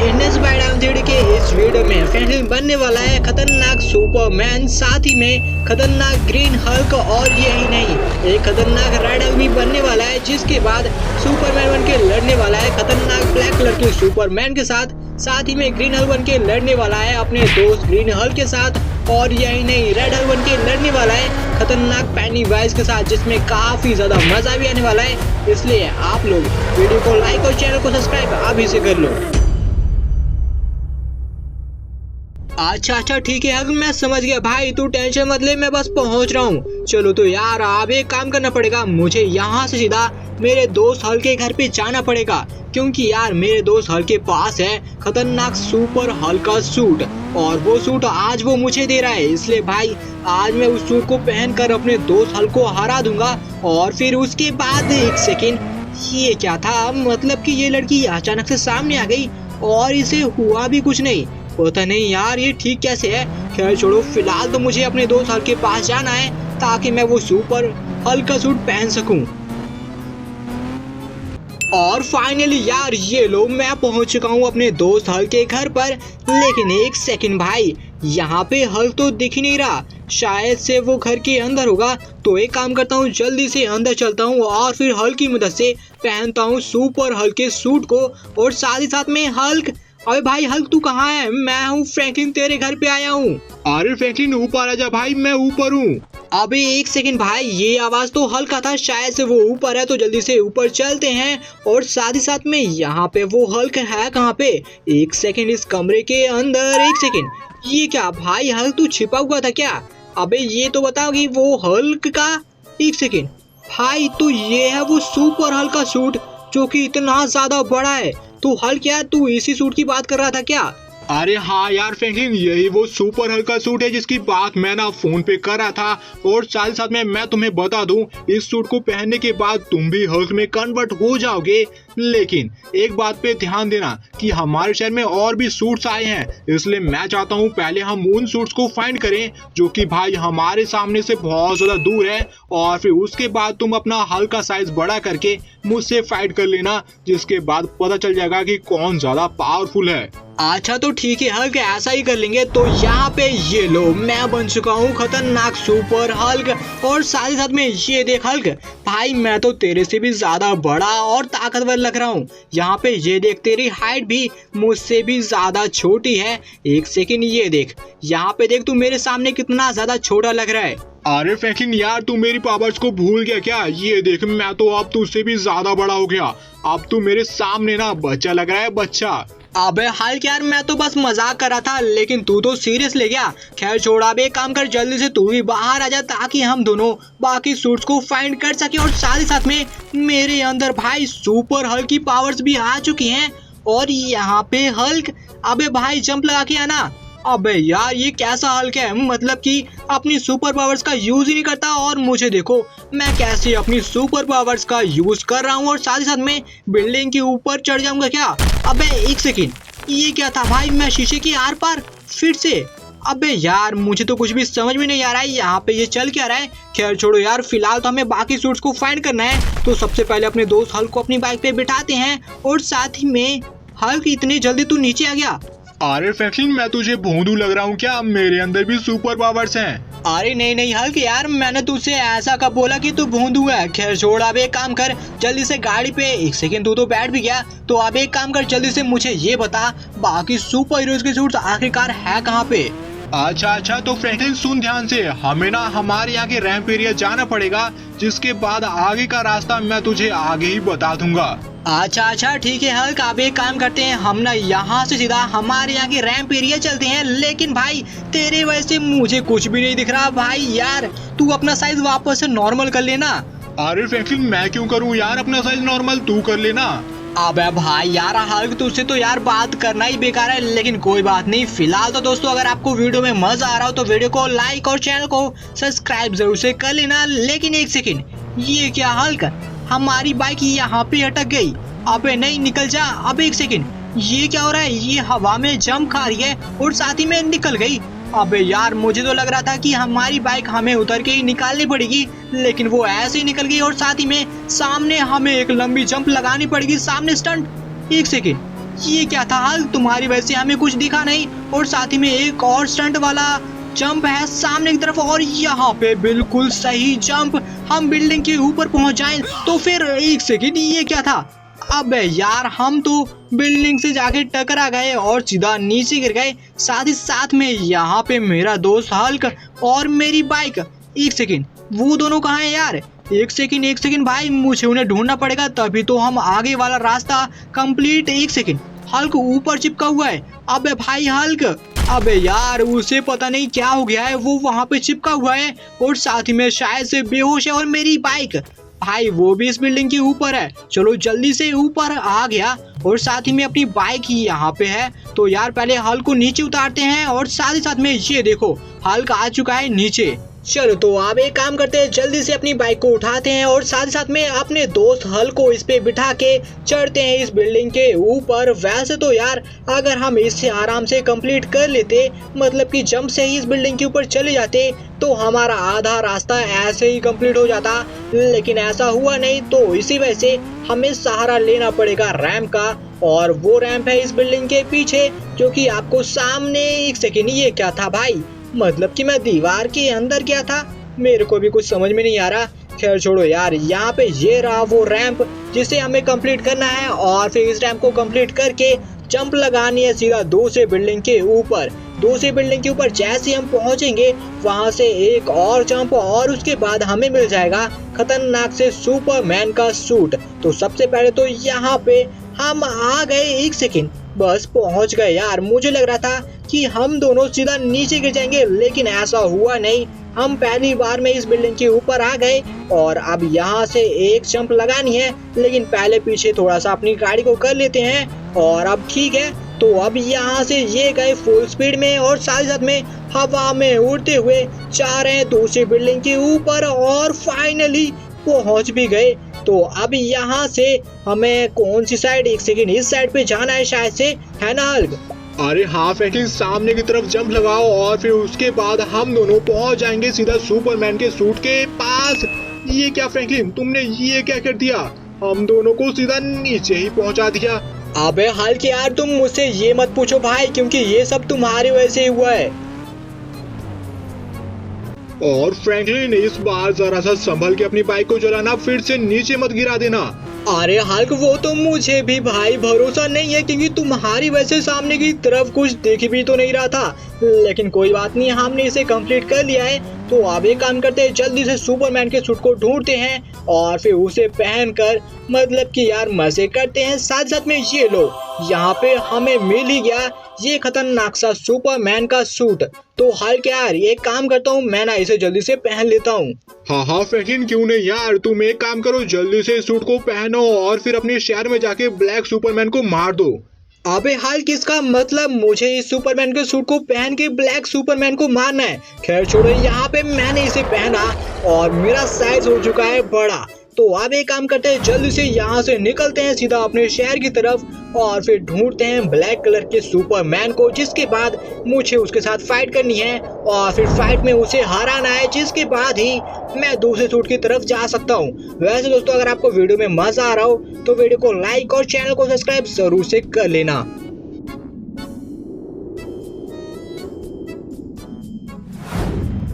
Genus बायडाउन theory के इस video में फ्रैंकलिन बनने वाला है खतरनाक सुपरमैन, साथ ही में खतरनाक ग्रीन हल्क, और यही नहीं एक खतरनाक रेड हल्क भी बनने वाला है, जिसके बाद सुपरमैन बन के लड़ने वाला है खतरनाक ब्लैक कलर के सुपरमैन के साथ ही में ग्रीन हल्क बन के लड़ने वाला है अपने दोस्त ग्रीन हल्क के साथ, और यही नहीं रेड हल्क बन के लड़ने वाला है खतरनाक पेनीवाइज के साथ, जिसमें काफी ज्यादा मजा भी आने वाला है। इसलिए आप लोग वीडियो को लाइक और चैनल को सब्सक्राइब अभी से कर लो। अच्छा ठीक है, अगर मैं समझ गया भाई, तू टेंशन मत ले, मैं बस पहुंच रहा हूँ। चलो तो यार अब एक काम करना पड़ेगा, मुझे यहाँ से सीधा मेरे दोस्त हल्क के घर पे जाना पड़ेगा, क्योंकि यार मेरे दोस्त हल्क के पास है खतरनाक सुपर हल्क का सूट, और वो सूट आज वो मुझे दे रहा है। इसलिए भाई आज मैं उस सूट को पहनकर अपने दोस्त हल्क को हरा दूंगा, और फिर उसके बाद एक सेकेंड, ये क्या था, मतलब कि ये लड़की अचानक से सामने आ गई और इसे हुआ भी कुछ नहीं। पता नहीं यार ये ठीक कैसे है। खैर छोड़ो, फिलहाल तो मुझे अपने दोस्त हल्क के पास जाना है ताकि मैं वो सुपर हल्क का सूट पहन सकूं। और फाइनली यार ये लो, मैं पहुंच चुका हूं अपने दोस्त हल्क के घर पर। लेकिन एक सेकंड भाई, यहाँ पे हल्क तो दिख ही नहीं रहा, शायद से वो घर के अंदर होगा। तो एक काम करता हूँ, जल्दी से अंदर चलता हूँ और फिर हल्क की मदद से पहनता हूँ सुपर हल्क के सूट को, और साथ ही साथ में हल्क। अबे भाई हल्क तू कहाँ है? मैं हूँ फ्रैंकलिन, तेरे घर पे आया हूँ। अरे फ्रैंकलिन ऊपर आ जा भाई, मैं ऊपर हूँ। अबे एक सेकंड भाई, ये आवाज तो हल्क का था, शायद से वो ऊपर है, तो जल्दी से ऊपर चलते हैं। और साथ ही साथ में यहाँ पे वो हल्क है कहाँ पे? एक सेकंड, इस कमरे के अंदर। एक सेकंड, ये क्या भाई, हल्क तू छिपा हुआ था क्या? अबे ये तो बताओ कि वो हल्क का। एक सेकंड भाई, तो ये है वो सुपर हल्क का सूट जो कि इतना ज्यादा बड़ा है। तू हल्क यार, तू इसी सूट की बात कर रहा था क्या? अरे हाँ यार फ्रैंकलिन, यही वो सुपर हल्क का सूट है जिसकी बात मैं ना फोन पे कर रहा था। और साथ ही साथ में मैं तुम्हें बता दूं, इस सूट को पहनने के बाद तुम भी हल्क में कन्वर्ट हो जाओगे। लेकिन एक बात पे ध्यान देना कि हमारे शहर में और भी सूट्स आए हैं, इसलिए मैं चाहता हूँ पहले हम उन सूट्स को फाइंड करें जो कि भाई हमारे सामने से बहुत ज्यादा दूर है, और फिर उसके बाद तुम अपना हल्क का साइज बड़ा करके मुझसे फाइट कर लेना, जिसके बाद पता चल जाएगा कि कौन ज्यादा पावरफुल है। अच्छा तो ठीक है हल्क, ऐसा ही कर लेंगे। तो यहाँ पे ये लो, मैं बन चुका हूँ खतरनाक सुपर हल्क, और साथ ही साथ में ये देख हल्क भाई, मैं तो तेरे से भी ज्यादा बड़ा और ताकतवर लग रहा हूँ। यहाँ पे ये देख, तेरी हाइट भी मुझसे भी ज्यादा छोटी है। एक सेकंड, ये देख, यहाँ पे देख, तू मेरे सामने कितना ज्यादा छोटा लग रहा है। अरे फ्रैंकलिन यार, तू मेरी पावर्स को भूल गया क्या? ये देख, मैं तो अब तुझसे भी ज्यादा बड़ा हो गया। अब तू मेरे सामने ना बच्चा लग रहा है, बच्चा। अबे हल्क यार, मैं तो बस मजाक कर रहा था, लेकिन तू तो सीरियस ले गया। खैर छोड़, अब एक काम कर, जल्दी से तू भी बाहर आ जा ताकि हम दोनों बाकी सूट्स को फाइंड कर सके। और साथ ही साथ में मेरे अंदर भाई सुपर हल्क की पावर्स भी आ चुकी हैं। और यहाँ पे हल्क, अबे भाई जंप लगा के आना। अबे यार ये कैसा हल्क है, मतलब कि अपनी सुपर पावर्स का यूज ही नहीं करता, और मुझे देखो मैं कैसे अपनी सुपर पावर्स का यूज कर रहा हूँ, और साथ ही साथ में बिल्डिंग के ऊपर चढ़ जाऊंगा क्या? अबे एक सेकेंड, ये क्या था भाई, मैं शीशे के आर पार फिर से। अबे यार मुझे तो कुछ भी समझ में नहीं आ रहा है, यहाँ पे ये चल क्या रहा है। खैर छोड़ो यार, फिलहाल तो हमें बाकी सूट्स को फाइंड करना है। तो सबसे पहले अपने दोस्त हल्क को अपनी बाइक पे बिठाते हैं, और साथ ही में हल्क इतनी जल्दी तू नीचे आ गया? अरे फ्रैंकलिन, मैं तुझे भोंदू लग रहा हूँ क्या? मेरे अंदर भी सुपर पावर्स हैं। अरे नहीं हल्क यार, मैंने तुझसे ऐसा कब बोला कि तू भोंदू है। खैर छोड़, अब एक काम कर, जल्दी से गाड़ी पे। एक सेकंड, तू तो बैठ भी गया, तो अब एक काम कर, जल्दी से मुझे ये बता, बाकी सुपर हीरोज के सूट्स आखिरकार है कहाँ पे? अच्छा तो फ्रैंकलिन सुन ध्यान से, हमें ना हमारे यहाँ के रैंप एरिया जाना पड़ेगा, जिसके बाद आगे का रास्ता मैं तुझे आगे ही बता दूंगा। अच्छा ठीक है हल्क, अब एक काम करते हैं, हम ना यहाँ से सीधा हमारे यहाँ के रैंप एरिया चलते हैं। लेकिन भाई तेरे वजह से मुझे कुछ भी नहीं दिख रहा भाई, यार तू अपना साइज वापस से नॉर्मल कर लेना। अरे फ्रैंकलिन, मैं क्यों करूँ यार अपना साइज नॉर्मल, तू कर लेना। अबे भाई यार हल्क, तुझसे तो यार बात करना ही बेकार है, लेकिन कोई बात नहीं। फिलहाल तो दोस्तों, अगर आपको वीडियो में मजा आ रहा हो तो वीडियो को लाइक और चैनल को सब्सक्राइब जरूर से कर लेना। लेकिन एक सेकंड, ये क्या हल्क, हमारी बाइक यहाँ पे अटक गई। अबे नहीं, निकल जा। अब एक सेकंड, ये क्या हो रहा है, ये हवा में जंप खा रही है और साथ ही में निकल गई। अबे यार मुझे तो लग रहा था कि हमारी बाइक हमें उतर के ही निकालनी पड़ेगी, लेकिन वो ऐसे ही निकल गई, और साथ ही में सामने हमें एक लंबी जंप लगानी पड़ेगी, सामने स्टंट। एक सेकेंड, ये क्या था हल्क, तुम्हारी वजह से हमें कुछ दिखा नहीं। और साथ ही में एक और स्टंट वाला जंप है सामने की तरफ, और यहाँ पे बिल्कुल सही जंप, हम बिल्डिंग के ऊपर पहुंच जाएं। तो फिर एक सेकंड, ये क्या था? अबे यार, हम तो बिल्डिंग से जाके टकरा गए और सीधा नीचे गिर गए। साथ ही साथ में यहाँ पे मेरा दोस्त हल्क और मेरी बाइक। एक सेकंड, वो दोनों कहाँ हैं यार? एक सेकंड भाई, मुझे उन्हें ढूंढना पड़ेगा, तभी तो हम आगे वाला रास्ता कंप्लीट। एक सेकंड, हल्क ऊपर चिपका हुआ है। अबे भाई हल्क, अबे यार उसे पता नहीं क्या हो गया है, वो वहाँ पे चिपका हुआ है और साथ ही में शायद से बेहोश है। और मेरी बाइक भाई, वो भी इस बिल्डिंग के ऊपर है। चलो जल्दी से ऊपर आ गया और साथ ही में अपनी बाइक ही यहाँ पे है। तो यार पहले हल्क को नीचे उतारते हैं और साथ ही साथ में ये देखो, हल्क आ चुका है नीचे। चलो तो अब एक काम करते हैं, जल्दी से अपनी बाइक को उठाते हैं और साथ ही साथ में अपने दोस्त हल्क को इस पे बिठा के चढ़ते हैं इस बिल्डिंग के ऊपर। वैसे तो यार अगर हम इससे आराम से कंप्लीट कर लेते, मतलब कि जंप से ही इस बिल्डिंग के ऊपर चले जाते, तो हमारा आधा रास्ता ऐसे ही कंप्लीट हो जाता, लेकिन ऐसा हुआ नहीं। तो इसी वजह से हमें सहारा लेना पड़ेगा रैंप का, और वो रैंप है इस बिल्डिंग के पीछे, जो कि आपको सामने। एक सेकेंड, ये क्या था भाई? मतलब कि मैं दीवार के अंदर गया था, मेरे को भी कुछ समझ में नहीं आ रहा। खैर छोड़ो यार, यहाँ पे ये रहा वो रैंप जिसे हमें कंप्लीट करना है, और फिर इस रैंप को कंप्लीट करके जंप लगानी है सीधा दूसरे बिल्डिंग के ऊपर। दूसरी बिल्डिंग के ऊपर जैसे हम पहुंचेंगे, वहां से एक और जंप, और उसके बाद हमें मिल जाएगा खतरनाक से सुपरमैन का सूट। तो सबसे पहले तो यहाँ पे हम आ गए। एक सेकेंड, बस पहुंच गए यार। मुझे लग रहा था कि हम दोनों सीधा नीचे गिर जाएंगे, लेकिन ऐसा हुआ नहीं। हम पहली बार में इस बिल्डिंग के ऊपर आ गए और अब यहाँ से एक जंप लगानी है, लेकिन पहले पीछे थोड़ा सा अपनी गाड़ी को कर लेते हैं। और अब ठीक है, तो अब यहाँ से ये गए फुल स्पीड में और साथ ही साथ में हवा में उड़ते हुए जा रहे हैं दूसरी बिल्डिंग के ऊपर, और फाइनली पहुंच भी गए। तो अब यहाँ से हमें कौन सी साइड? एक सेकंड, इस साइड पे जाना है शायद से, है ना हल्क? अरे हाँ फ्रैंकलिन, सामने की तरफ जंप लगाओ और फिर उसके बाद हम दोनों पहुंच जाएंगे सीधा सुपरमैन के सूट के पास। ये क्या फ्रैंकलिन, तुमने ये क्या कर दिया? हम दोनों को सीधा नीचे ही पहुंचा दिया। अबे हल्क यार, तुम मुझसे ये मत पूछो भाई, क्योंकि ये सब तुम्हारी वजह से हुआ है। और फ्रैंकलिन, इस बार जरा सा संभल के अपनी बाइक को चलाना, फिर से नीचे मत गिरा देना। अरे हल्क, वो तो मुझे भी भाई भरोसा नहीं है, क्योंकि तुम्हारी वजह से सामने की तरफ कुछ दिख भी तो नहीं रहा था। लेकिन कोई बात नहीं, हमने इसे कंप्लीट कर लिया है। तो अब एक काम करते हैं, जल्दी से सुपरमैन के सूट को ढूंढते हैं और फिर उसे पहनकर मतलब कि यार मजे करते हैं। साथ साथ में ये लो, यहाँ पे हमें मिल ही गया ये खतरनाक सा सुपरमैन का सूट। तो हल्क यार, एक काम करता हूँ, मैं ना इसे जल्दी से पहन लेता हूँ। हाँ फ्रैंकलिन, क्यों नहीं यार, तुम एक काम करो, जल्दी से सूट को पहनो और फिर अपने शहर में जाके ब्लैक सुपरमैन को मार दो। अबे हल्क, इसका मतलब मुझे इस सुपरमैन के सूट को पहन के ब्लैक सुपरमैन को मारना है। खैर छोड़ो, यहाँ पे मैंने इसे पहना और मेरा साइज हो चुका है बड़ा। तो अब एक काम करते हैं, जल्दी से यहाँ से निकलते हैं सीधा अपने शहर की तरफ और फिर ढूंढते हैं ब्लैक कलर के सुपरमैन को, जिसके बाद मुझे उसके साथ फाइट करनी है और फिर फाइट में उसे हराना है, जिसके बाद ही मैं दूसरे सूट की तरफ जा सकता हूँ। वैसे दोस्तों, अगर आपको वीडियो में मजा आ रहा हो तो वीडियो को लाइक और चैनल को सब्सक्राइब जरूर से कर लेना।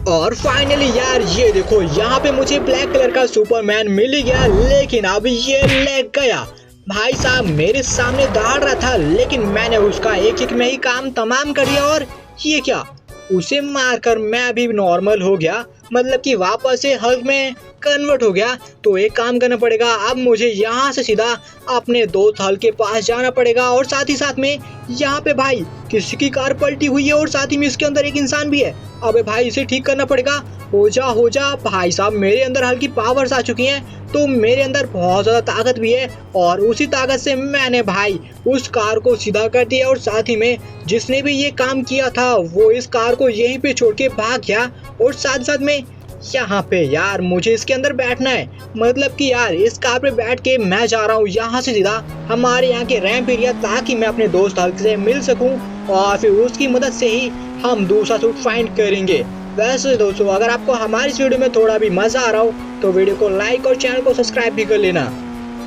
और फाइनली यार, ये देखो, यहाँ पे मुझे ब्लैक कलर का सुपरमैन मिल ही गया, लेकिन अब ये लैग गया। भाई साहब मेरे सामने दौड़ रहा था, लेकिन मैंने उसका एक एक में ही काम तमाम कर दिया। और ये क्या, उसे मारकर मैं भी नॉर्मल हो गया, मतलब कि वापस से हल्क में कन्वर्ट हो गया। तो एक काम करना पड़ेगा, अब मुझे यहाँ से सीधा अपने दोस्त हल्क के पास जाना पड़ेगा। और साथ ही साथ में यहाँ पे भाई किसी की कार पलटी हुई है और साथ ही में इसके अंदर एक इंसान भी है। अबे भाई, इसे ठीक करना पड़ेगा। हो जा भाई साहब, मेरे अंदर हल्की पावर्स आ चुकी हैं, तो मेरे अंदर बहुत ज़्यादा ताकत भी है और उसी ताकत से मैंने भाई उस कार को सीधा कर दिया। और साथ ही में जिसने भी ये काम किया था वो इस कार को यहीं पे छोड़ के भाग गया। और साथ में यहाँ पे यार मुझे इसके अंदर बैठना है, मतलब कि यार इस कार पे बैठ के मैं जा रहा हूँ यहाँ से सीधा हमारे यहाँ के रैंप एरिया, ताकि मैं अपने दोस्त हल्क से मिल सकूँ और फिर उसकी मदद से ही हम दूसरा सूट फाइंड करेंगे। वैसे दोस्तों, अगर आपको हमारी इस वीडियो में थोड़ा भी मजा आ रहा हो तो वीडियो को लाइक और चैनल को सब्सक्राइब भी कर लेना।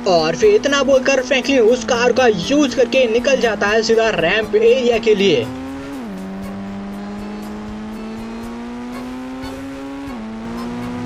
और फिर इतना बोलकर फ्रैंकलिन उस कार का यूज करके निकल जाता है सीधा रैंप एरिया के लिए।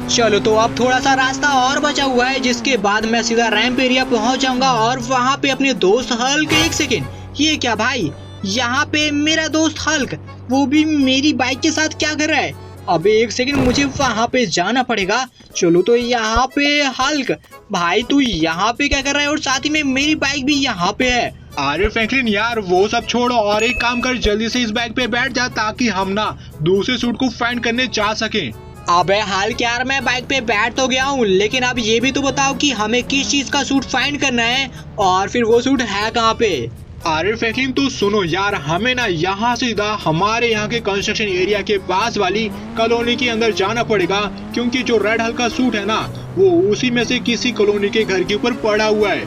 चलो तो अब थोड़ा सा रास्ता और बचा हुआ है, जिसके बाद मैं सीधा रैंप एरिया पहुंच जाऊंगा और वहां पे अपने दोस्त हल्क। एक सेकेंड, ये क्या भाई, यहाँ पे मेरा दोस्त हल्क, वो भी मेरी बाइक के साथ क्या कर रहा है? अबे एक सेकंड, मुझे वहां पे जाना पड़ेगा। चलो तो यहाँ पे हल्क भाई, तू यहाँ पे क्या कर रहा है? और साथ ही में मेरी बाइक भी यहाँ पे है। अरे फ्रैंकलिन यार, वो सब छोड़ो और एक काम कर, जल्दी से इस बाइक पे बैठ जा ताकि हम ना दूसरे सूट को फाइंड करने जा सकें। अबे हल्क यार, मैं बाइक पे बैठ तो गया हूँ, लेकिन अब ये भी तो बताओ कि हमें किस चीज का सूट फाइंड करना है और फिर वो सूट है कहाँ पे? अरे फ्रैंकलिन तो सुनो यार, हमें ना यहाँ से सीधा हमारे यहाँ के कंस्ट्रक्शन एरिया के पास वाली कॉलोनी के अंदर जाना पड़ेगा, क्योंकि जो रेड हल्क का सूट है ना, वो उसी में से किसी कॉलोनी के घर के ऊपर पड़ा हुआ है।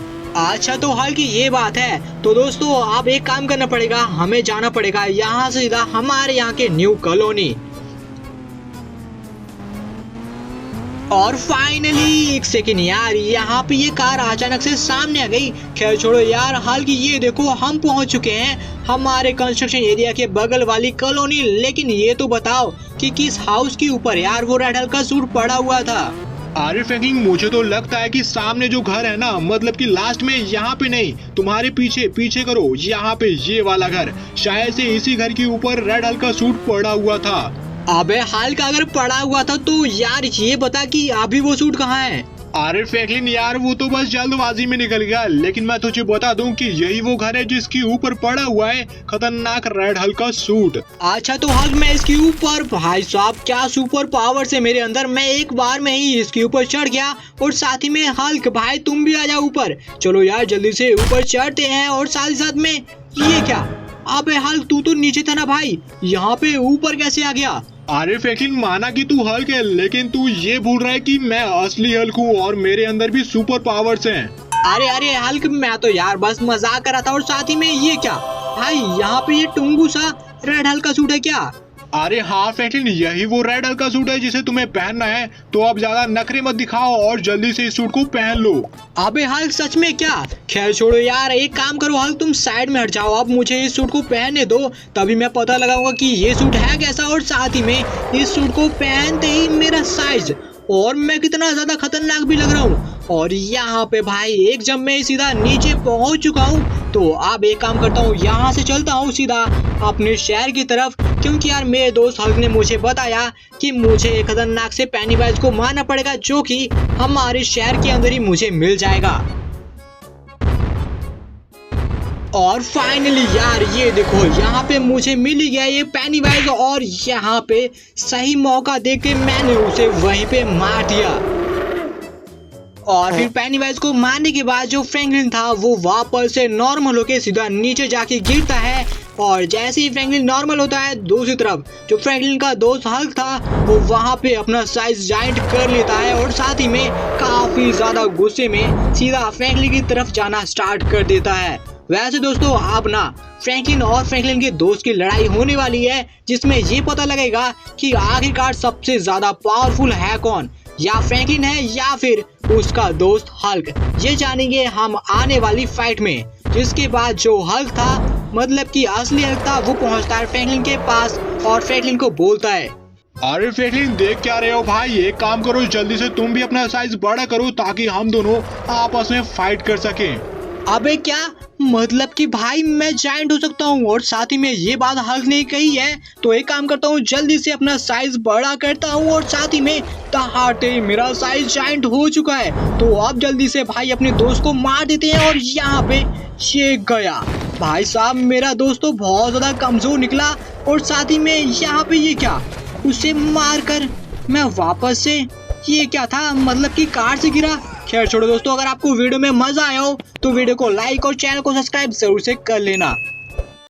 अच्छा तो हल्क ये बात है, तो दोस्तों अब एक काम करना पड़ेगा, हमें जाना पड़ेगा यहाँ से सीधा हमारे यहाँ के न्यू कॉलोनी। और फाइनली एक सेकेंड यार, यहाँ पे ये कार अचानक से सामने आ गई। खैर छोड़ो यार हल्क, ये देखो हम पहुंच चुके हैं हमारे कंस्ट्रक्शन एरिया के बगल वाली कॉलोनी। लेकिन ये तो बताओ कि किस हाउस के ऊपर यार वो रेड हल्क का सूट पड़ा हुआ था? अरे फ्रैंकलिन, मुझे तो लगता है कि सामने जो घर है ना, मतलब कि लास्ट में, यहाँ पे नहीं, तुम्हारे पीछे पीछे करो, यहाँ पे ये वाला घर, शायद से इसी घर के ऊपर रेड हल्क का सूट पड़ा हुआ था। अबे हल्क अगर पड़ा हुआ था तो यार ये बता कि अभी वो सूट कहाँ है? अरे फ्रैंकलिन यार, वो तो बस जल्दबाजी में निकल गया, लेकिन मैं तुझे बता दूं कि यही वो घर है जिसके ऊपर पड़ा हुआ है खतरनाक रेड हल्क का सूट। अच्छा तो हल्क मैं इसके ऊपर, भाई साहब क्या सुपर पावर से मेरे अंदर, मैं एक बार में ही इसके ऊपर चढ़ गया। और साथ ही में हल्क भाई तुम भी आ जाओ ऊपर। चलो यार जल्दी से ऊपर चढ़ते हैं। और साथ ही साथ में ये क्या, अबे हल्क तू तो नीचे था ना भाई, यहाँ पे ऊपर कैसे आ गया? अरे फ्रैंकलिन, माना कि तू हल्क है, लेकिन तू ये भूल रहा है कि मैं असली हल्क हूँ और मेरे अंदर भी सुपर पावर्स हैं। अरे अरे हल्क, मैं तो यार बस मजाक कर रहा था। और साथ ही में ये क्या भाई, यहाँ पे ये टुंगू सा रेड हल्क का सूट है क्या? अरे हाँ फ्रैंकलिन, यही वो रेड हल्क का सूट है जिसे तुम्हें पहनना है। तो अब ज्यादा नखरे मत दिखाओ और जल्दी से इस सूट को पहन लो। अबे हल्क सच में क्या? खैर छोड़ो यार, एक काम करो हल्क, तुम साइड में हट जाओ, अब मुझे इस सूट को पहनने दो, तभी मैं पता लगाऊंगा कि ये सूट है कैसा। और साथ ही में इस सूट को पहनते ही मेरा साइज और मैं कितना ज्यादा खतरनाक भी लग रहा हूँ। और यहाँ पे भाई एक जब मैं सीधा नीचे पहुंच चुका हूँ, तो अब एक काम करता हूँ, यहाँ से चलता हूँ सीधा अपने शहर की तरफ, क्योंकि यार मेरे दोस्त हल्क ने मुझे बताया कि मुझे खतरनाक से पेनीवाइज को मारना पड़ेगा, जो कि हमारे शहर के अंदर ही मुझे मिल जाएगा। और फाइनली यार ये देखो, यहाँ पे मुझे मिल ही गया ये पेनीवाइज। और यहाँ पे सही मौका देख के मैंने उसे वहीं पे मार दिया। और फिर पेनीवाइज को मारने के बाद जो फ्रैंकलिन था वो वापस से नॉर्मल होके सीधा नीचे जाके गिरता है। और जैसे ही फ्रैंकलिन नॉर्मल होता है, दूसरी तरफ जो फ्रैंकलिन का दोस्त हल्क था वो वहाँ पे अपना साइज जाइंट कर लेता है और साथ ही में काफी ज्यादा गुस्से में सीधा फ्रैंकलिन की तरफ जाना स्टार्ट कर देता है। वैसे दोस्तों अब ना फ्रैंकलिन और फ्रैंकलिन के दोस्त की लड़ाई होने वाली है, जिसमें ये पता लगेगा कि आखिरकार सबसे ज्यादा पावरफुल है कौन, या फ्रैंकलिन है या फिर उसका दोस्त हल्क। ये जानेंगे हम आने वाली फाइट में, जिसके बाद जो हल्क था, मतलब कि असली हल्क था, वो पहुंचता है फ्रैंकलिन के पास और फ्रैंकलिन को बोलता है, अरे फ्रैंकलिन देख क्या रहे हो भाई, एक काम करो, जल्दी से तुम भी अपना साइज बड़ा करो ताकि हम दोनों आपस में फाइट कर सकें। अबे क्या मतलब कि भाई मैं जाइंट हो सकता हूँ? और साथ ही में ये बात हल्क ने कही है, तो एक काम करता हूँ, जल्दी से अपना साइज बड़ा करता हूँ और साथ ही में दहाड़ते मेरा साइज जाइंट हो चुका है। तो अब जल्दी से भाई अपने दोस्त को मार देते हैं। और यहाँ पे ये गया भाई साहब, मेरा दोस्त तो बहुत ज्यादा कमजोर निकला। और साथ ही में यहाँ पे ये क्या, उसे मार कर मैं वापस से, ये क्या था, मतलब कि कार से गिरा। खैर छोड़ो दोस्तों, अगर आपको वीडियो में मजा आया हो तो वीडियो को लाइक और चैनल को सब्सक्राइब जरूर से कर लेना।